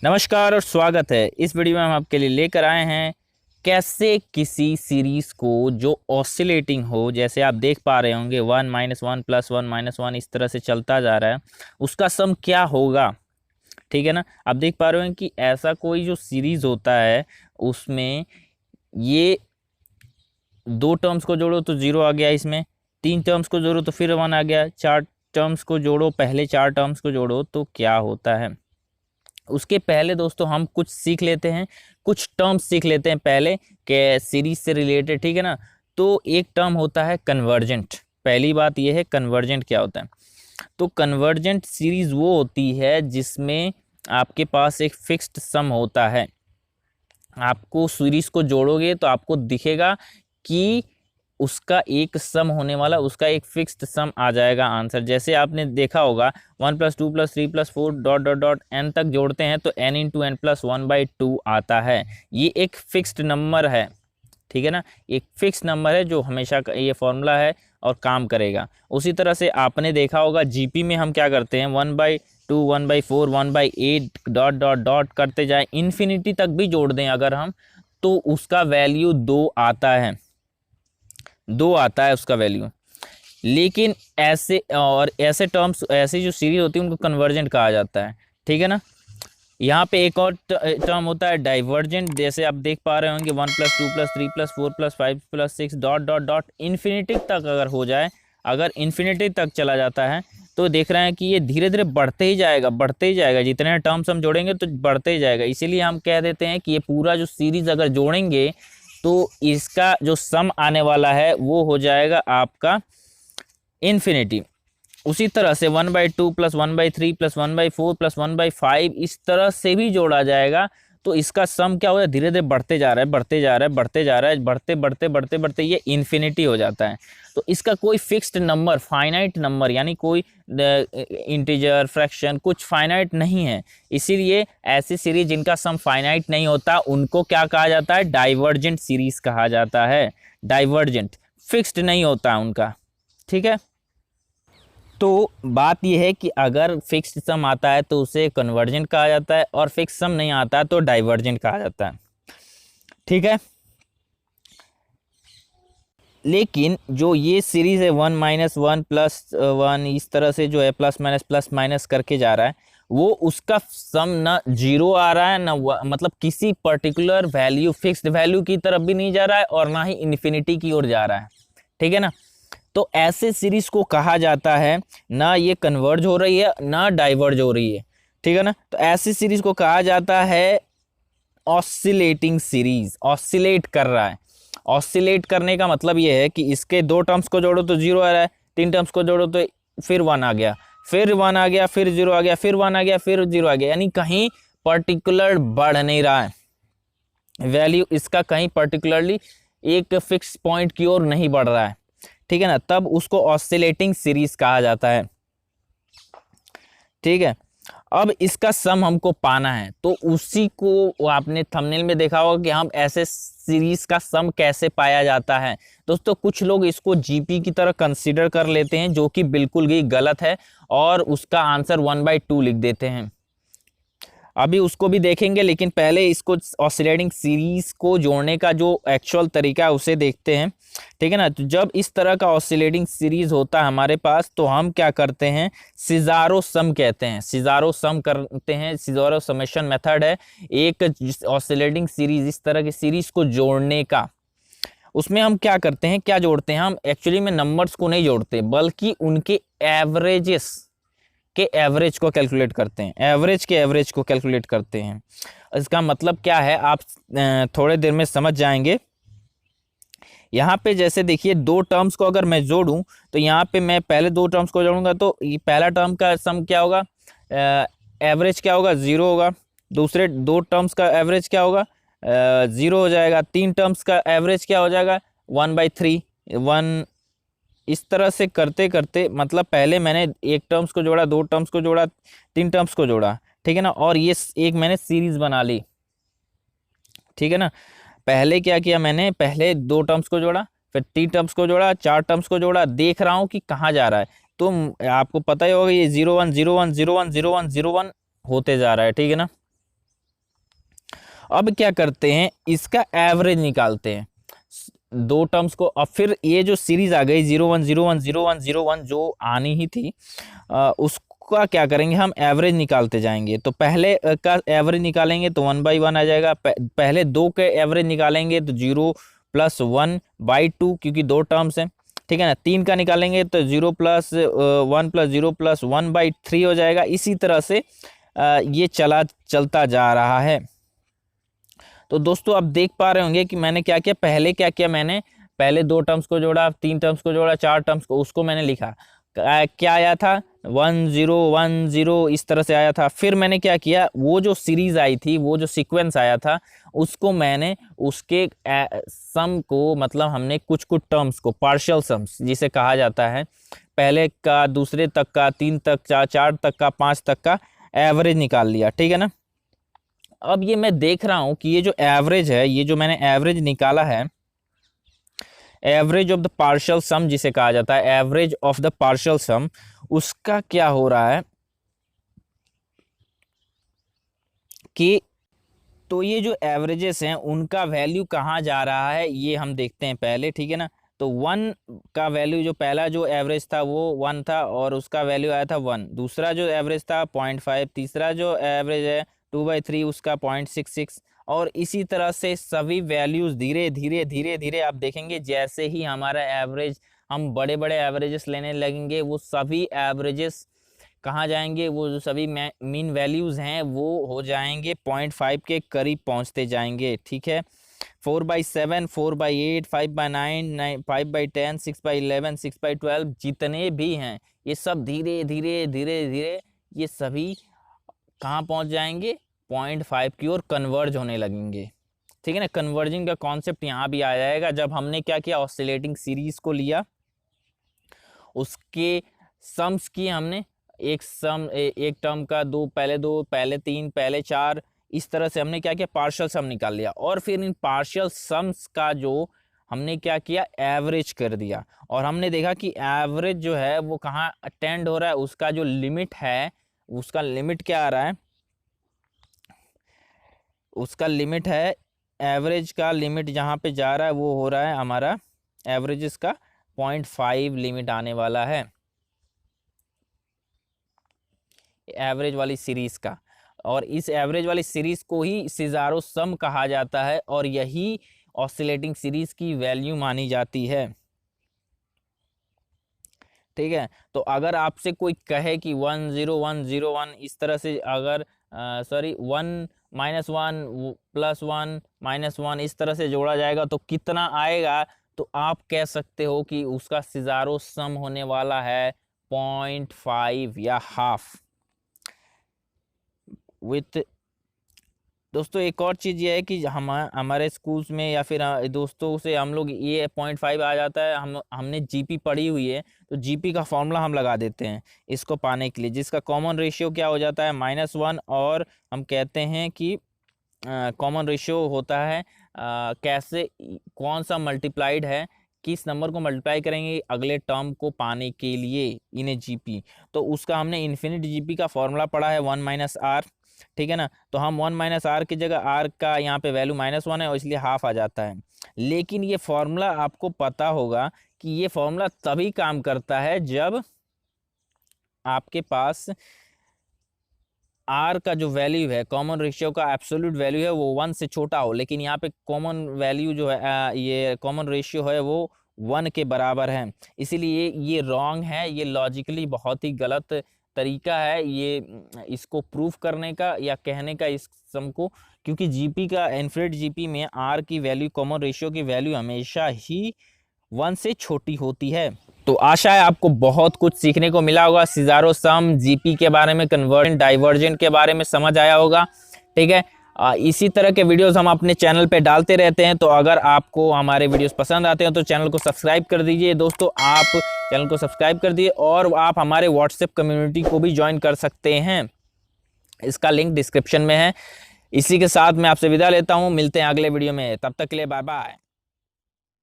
नमस्कार और स्वागत है। इस वीडियो में हम आपके लिए लेकर आए हैं कैसे किसी सीरीज को जो ऑसिलेटिंग हो, जैसे आप देख पा रहे होंगे 1 -1 +1 -1 इस तरह से चलता जा रहा है, उसका सम क्या होगा। ठीक है ना। आप देख पा रहे हो कि ऐसा कोई जो सीरीज होता है उसमें ये दो टर्म्स को जोड़ो तो जीरो आ गया, इसमें तीन टर्म्स को जोड़ो तो फिर वन आ गया, चार टर्म्स को जोड़ो, पहले चार टर्म्स को जोड़ो तो क्या होता है। उसके पहले दोस्तों हम कुछ सीख लेते हैं, कुछ टर्म्स सीख लेते हैं पहले के सीरीज से रिलेटेड। ठीक है ना। तो एक टर्म होता है कन्वर्जेंट। पहली बात यह है कन्वर्जेंट क्या होता है। तो कन्वर्जेंट सीरीज वो होती है जिसमें आपके पास एक फिक्स्ड सम होता है। आपको सीरीज को जोड़ोगे तो आपको दिखेगा कि उसका एक सम होने वाला, उसका एक फिक्स्ड सम आ जाएगा आंसर। जैसे आपने देखा होगा 1 + 2 + 3 + 4 डॉट डॉट डॉट n तक जोड़ते हैं तो n × n + 1/2 आता है। ये एक फिक्स्ड नंबर है। ठीक है ना। एक फिक्स नंबर है जो हमेशा का ये फॉर्मूला है और काम करेगा। उसी तरह से आपने देखा होगा जीपी में हम क्या करते हैं 1/2 1/4 1/8 डॉट डॉट डॉट करते जाए, इन्फिनिटी तक भी जोड़ दें अगर हम, तो उसका वैल्यू 2 आता है, 2 आता है उसका वैल्यू। लेकिन ऐसे और ऐसे टर्म्स, ऐसी जो सीरीज होती है उनको कन्वर्जेंट कहा जाता है। ठीक है ना। यहाँ पे एक और टर्म होता है डाइवर्जेंट। जैसे आप देख पा रहे होंगे 1 + 2 + 3 + 4 + 5 + 6 डॉट डॉट डॉट इन्फिनिटी तक अगर हो जाए, अगर इन्फिनिटी तक चला जाता है तो देख रहे हैं कि ये धीरे धीरे बढ़ते ही जाएगा, बढ़ते ही जाएगा। जितने टर्म्स हम जोड़ेंगे तो बढ़ते ही जाएगा। इसीलिए हम कह देते हैं कि ये पूरा जो सीरीज अगर जोड़ेंगे तो इसका जो सम आने वाला है वो हो जाएगा आपका इन्फिनिटी। उसी तरह से 1/2 + 1/3 + 1/4 + 1/5 इस तरह से भी जोड़ा जाएगा तो इसका सम क्या हो जाए, धीरे धीरे बढ़ते जा रहा है, बढ़ते जा रहा है, बढ़ते जा रहा है, बढ़ते बढ़ते बढ़ते बढ़ते ये इन्फिनिटी हो जाता है। तो इसका कोई फिक्स्ड नंबर, फाइनाइट नंबर, यानी कोई इंटीजर फ्रैक्शन कुछ फाइनाइट नहीं है। इसीलिए ऐसी सीरीज जिनका सम फाइनाइट नहीं होता उनको क्या कहा जाता है, डाइवर्जेंट सीरीज कहा जाता है। डाइवर्जेंट फिक्स्ड नहीं होता उनका। ठीक है। तो बात यह है कि अगर फिक्स्ड सम आता है तो उसे कन्वर्जेंट कहा जाता है और फिक्स सम नहीं आता है तो डाइवर्जेंट कहा जाता है। ठीक है। लेकिन जो ये सीरीज है 1 -1 +1 इस तरह से जो है प्लस माइनस करके जा रहा है, वो उसका सम ना जीरो आ रहा है ना, मतलब किसी पर्टिकुलर वैल्यू, फिक्स्ड वैल्यू की तरफ भी नहीं जा रहा है और ना ही इन्फिनिटी की ओर जा रहा है। ठीक है ना। तो ऐसे सीरीज को कहा जाता है, ना ये कन्वर्ज हो रही है ना डाइवर्ज हो रही है। ठीक है ना। तो ऐसी सीरीज को कहा जाता है ऑसिलेटिंग सीरीज। ऑसिलेट कर रहा है। ऑसिलेट करने का मतलब ये है कि इसके दो टर्म्स को जोड़ो तो जीरो आ रहा है, तीन टर्म्स को जोड़ो तो फिर वन आ गया, फिर वन आ गया, फिर जीरो आ गया, फिर वन आ गया, फिर जीरो आ गया, यानी कहीं पर्टिकुलर बढ़ नहीं रहा है वैल्यू इसका, कहीं पर्टिकुलरली एक फिक्स पॉइंट की ओर नहीं बढ़ रहा है। ठीक है ना। तब उसको ऑसिलेटिंग सीरीज कहा जाता है। ठीक है। अब इसका सम हमको पाना है तो उसी को आपने थंबनेल में देखा होगा कि हम ऐसे सीरीज का सम कैसे पाया जाता है। दोस्तों कुछ लोग इसको जीपी की तरह कंसीडर कर लेते हैं जो कि बिल्कुल ही गलत है और उसका आंसर 1/2 लिख देते हैं। अभी उसको भी देखेंगे, लेकिन पहले इसको ऑसिलेटिंग सीरीज को जोड़ने का जो एक्चुअल तरीका है उसे देखते हैं। ठीक है ना। तो जब इस तरह का ऑसिलेटिंग सीरीज होता है हमारे पास तो हम क्या करते हैं, सिजारो सम कहते हैं, सिजारो सम करते हैं। सिजारो समेशन मेथड है एक ऑसिलेटिंग सीरीज, इस तरह की सीरीज को जोड़ने का। उसमें हम क्या करते हैं, क्या जोड़ते हैं, हम एक्चुअली में नंबर्स को नहीं जोड़ते बल्कि उनके एवरेजेस के एवरेज को कैलकुलेट करते हैं, एवरेज के एवरेज को कैलकुलेट करते हैं। इसका मतलब क्या है आप थोड़े देर में समझ जाएंगे। यहाँ पे जैसे देखिए दो टर्म्स को अगर मैं जोड़ूं तो यहाँ पे मैं पहले दो टर्म्स को जोड़ूंगा तो ये पहला टर्म का सम क्या होगा, एवरेज क्या होगा, जीरो होगा। दूसरे दो टर्म्स का एवरेज क्या होगा, जीरो हो जाएगा। तीन टर्म्स का एवरेज क्या हो जाएगा, 1/3 1। इस तरह से करते करते, मतलब पहले मैंने एक टर्म्स को जोड़ा, दो टर्म्स को जोड़ा, तीन टर्म्स को जोड़ा। ठीक है ना। और ये एक मैंने सीरीज बना ली। ठीक है ना। पहले क्या किया मैंने, पहले दो टर्म्स को जोड़ा, फिर तीन टर्म्स को जोड़ा, चार टर्म्स को जोड़ा, देख रहा हूँ कि कहाँ जा रहा है। तो आपको पता ही होगा ये 0 1 0 1 0 1 0 1 0 1 होते जा रहा है। ठीक है ना। अब क्या करते हैं, इसका एवरेज निकालते हैं दो टर्म्स को। अब फिर ये जो सीरीज आ गई 0 1 0 1 0 1 0 1 जो आनी ही थी, उसका क्या करेंगे, हम एवरेज निकालते जाएंगे। तो पहले का एवरेज निकालेंगे तो 1/1 आ जाएगा। पहले दो के एवरेज निकालेंगे तो 0 + 1/2, क्योंकि दो टर्म्स हैं, ठीक है ना। 3 का निकालेंगे तो 0 + 1 + 0 + 1/3 हो जाएगा। इसी तरह से ये चलता जा रहा है। तो दोस्तों आप देख पा रहे होंगे कि मैंने क्या किया, पहले क्या किया, मैंने पहले दो टर्म्स को जोड़ा, 3 टर्म्स को जोड़ा, 4 टर्म्स को, उसको मैंने लिखा। क्या आया था, 1 0 1 0 इस तरह से आया था। फिर मैंने क्या किया, वो जो सीरीज आई थी, वो जो सीक्वेंस आया था, उसको मैंने उसके सम को, मतलब हमने कुछ कुछ टर्म्स को, पार्शियल सम्स जिसे कहा जाता है, पहले का, दूसरे तक का, 3 तक, 4 तक का, 5 तक का एवरेज निकाल लिया, ठीक है ना। अब ये मैं देख रहा हूं कि ये जो एवरेज है, ये जो मैंने एवरेज निकाला है, एवरेज ऑफ द पार्शियल सम जिसे कहा जाता है, एवरेज ऑफ द पार्शियल सम, उसका क्या हो रहा है कि, तो ये जो एवरेजेस हैं उनका वैल्यू कहाँ जा रहा है ये हम देखते हैं पहले, ठीक है ना। तो 1 का वैल्यू, जो पहला जो एवरेज था वो 1 था और उसका वैल्यू आया था 1। दूसरा जो एवरेज था 0.5, तीसरा जो एवरेज है 2/3 उसका 0.66, और इसी तरह से सभी वैल्यूज धीरे धीरे धीरे धीरे आप देखेंगे, जैसे ही हमारा एवरेज, हम बड़े बड़े एवरेजेस लेने लगेंगे, वो सभी एवरेजेस कहाँ जाएंगे, वो जो सभी मीन वैल्यूज हैं वो हो जाएंगे 0.5 के करीब पहुंचते जाएंगे, ठीक है। 4/7, 4/8, 5/9, 5/10, 6/11, 6/12 जितने भी हैं, ये सब धीरे धीरे धीरे धीरे ये सभी कहाँ पहुंच जाएंगे, 0.5 की ओर कन्वर्ज होने लगेंगे, ठीक है ना। कन्वर्जिंग का कॉन्सेप्ट यहाँ भी आ जाएगा जब हमने क्या किया, ऑसिलेटिंग सीरीज को लिया, उसके सम्स की हमने, एक सम, एक टर्म का दो, पहले 3, पहले 4, इस तरह से हमने क्या किया, पार्शियल सम निकाल लिया। और फिर इन पार्शियल सम्स का जो हमने क्या किया, एवरेज कर दिया, और हमने देखा कि एवरेज जो है वो कहाँ अटेंड हो रहा है, उसका जो लिमिट है, उसका लिमिट क्या आ रहा है, उसका लिमिट है, एवरेज का लिमिट जहाँ पे जा रहा है वो हो रहा है हमारा एवरेजेस का 0.5 लिमिट आने वाला है एवरेज वाली सीरीज का। और इस एवरेज वाली सीरीज को ही सिजारो सम कहा जाता है, और यही ऑसिलेटिंग सीरीज की वैल्यू मानी जाती है, ठीक है। तो अगर आपसे कोई कहे कि 1 0 1 0 1 इस तरह से, अगर 1 -1 + 1 -1 इस तरह से जोड़ा जाएगा तो कितना आएगा, तो आप कह सकते हो कि उसका सिजारो सम होने वाला है 0.5 या हाफ विथ। दोस्तों एक और चीज़ ये है कि हमारे स्कूल्स में या फिर दोस्तों से हम लोग, ये 0.5 आ जाता है, हमने जीपी पढ़ी हुई है, तो जीपी का फॉर्मूला हम लगा देते हैं इसको पाने के लिए, जिसका कॉमन रेशियो क्या हो जाता है, -1, और हम कहते हैं कि कॉमन रेशियो होता है कैसे, कौन सा मल्टीप्लाइड है, किस नंबर को मल्टीप्लाई करेंगे अगले टर्म को पाने के लिए इन जीपी। तो उसका हमने इन्फिनिट जीपी का फॉर्मूला पढ़ा है 1 - r, ठीक है ना। तो हम 1 - r की जगह r का यहाँ पे वैल्यू -1 है और इसलिए हाफ आ जाता है। लेकिन ये फॉर्मूला आपको पता होगा कि ये फॉर्मूला तभी काम करता है जब आपके पास r का जो वैल्यू है, कॉमन रेशियो का एब्सोल्यूट वैल्यू है, वो 1 से छोटा हो। लेकिन यहाँ पे कॉमन वैल्यू जो है, ये कॉमन रेशियो है वो 1 के बराबर है, इसीलिए ये रॉन्ग है, ये लॉजिकली बहुत ही गलत तरीका है ये इसको प्रूव करने का या कहने का इस सम को, क्योंकि जीपी का, इन्फिनिट जीपी में आर की वैल्यू, कॉमन रेशियो की वैल्यू हमेशा ही 1 से छोटी होती है। तो आशा है आपको बहुत कुछ सीखने को मिला होगा, सिजारो सम, जीपी के बारे में, कन्वर्जेंट डाइवर्जेंट के बारे में समझ आया होगा, ठीक है। इसी तरह के वीडियोस हम अपने चैनल पे डालते रहते हैं, तो अगर आपको हमारे वीडियोस पसंद आते हैं तो चैनल को सब्सक्राइब कर दीजिए दोस्तों, आप चैनल को सब्सक्राइब कर दीजिए, और आप हमारे व्हाट्सएप कम्युनिटी को भी ज्वाइन कर सकते हैं, इसका लिंक डिस्क्रिप्शन में है। इसी के साथ मैं आपसे विदा लेता हूँ, मिलते हैं अगले वीडियो में, तब तक के लिए बाय बाय।